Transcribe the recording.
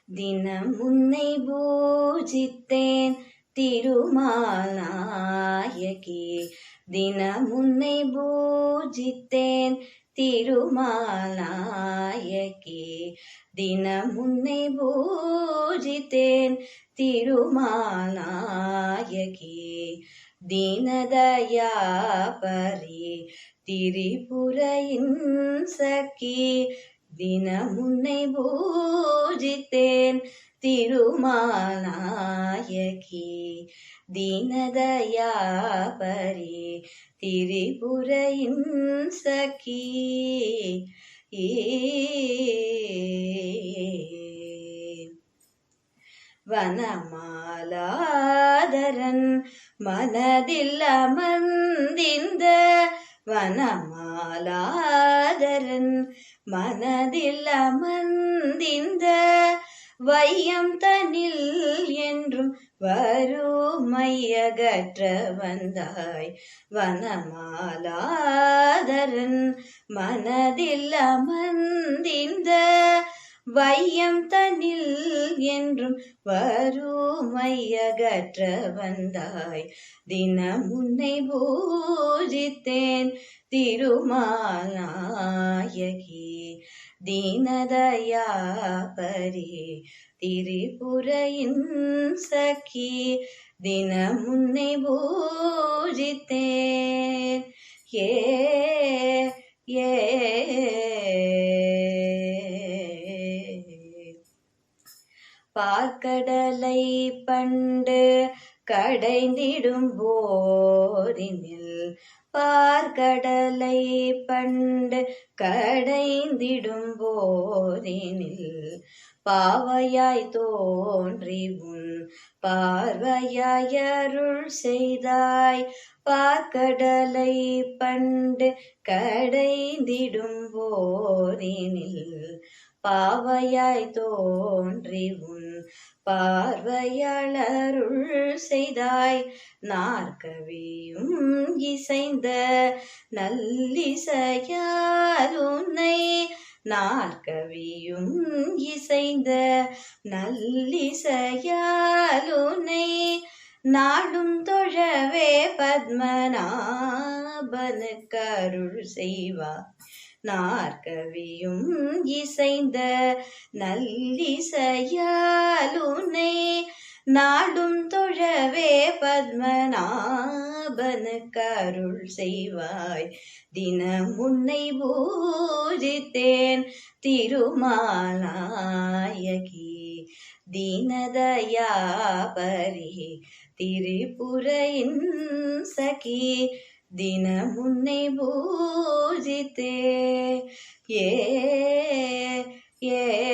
தினம் உன்னை பூஜித்தேன் திருமால் நாயகி. தினம் உன்னை பூஜித்தேன் திருமால் நாயகி. தினம் உன்னை பூஜித்தேன் திருமால் நாயகி. தீனதயாபரி திரிபுரையின் சகி. தினம் உன்னை பூஜித்தேன் திருமால் நாயகி. தீனதயாபரி திரிபுரையின் சகி. வனமாலாதரன் மனதில் அமர்ந்திந்த. வனமாலாதரன் மனதில் அமர்ந்திந்த. வையம் தனில் என்றும் வறுமையகற்ற வந்தாய். வனமாலாதரன் மனதில் அமர்ந்திந்த. வையம் தனில் என்றும் வறுமையகற்ற வந்தாய். தினம் உன்னை பூஜித்தேன் திருமால் நாயகி. தீனதயாபரி திரிபுரையின் சகி. தினம் உன்னை பூஜித்தேன். ஏ ஏ பார்க்கடலை பண்டு கடைந்திடும் போதினில். பார்க்கடலை பண்டு கடைந்திடும் போதினில். பாவையாய் தோன்றி உன் பார்வையாய் அருள் செய்தாய். பார்க்கடலை பண்டு கடைந்திடும் போதினில். பாவையாய் தோன்றி உன் பார்வையால் அருள் செய்தாய். நாற்கவியும் இசைந்த நல்லிசையால் உன்னை. நாற்கவியும் இசைந்த நல்லிசையால் உன்னை. நாடும் தொழவே பத்மநாபனுக்கு அருள் செய்வார். நாற்கவியும் இசைந்த நல்லிசையால் உன்னை. நாடும் தொழவே பத்மநாபனுக்கு அருள் செய்வாய். தினம் உன்னை பூஜித்தேன் திருமால் நாயகி. தீனதயாபரி திரிபுரையின் சகி. தினம் உன்னை பூஜித்தே. ஏ ஏ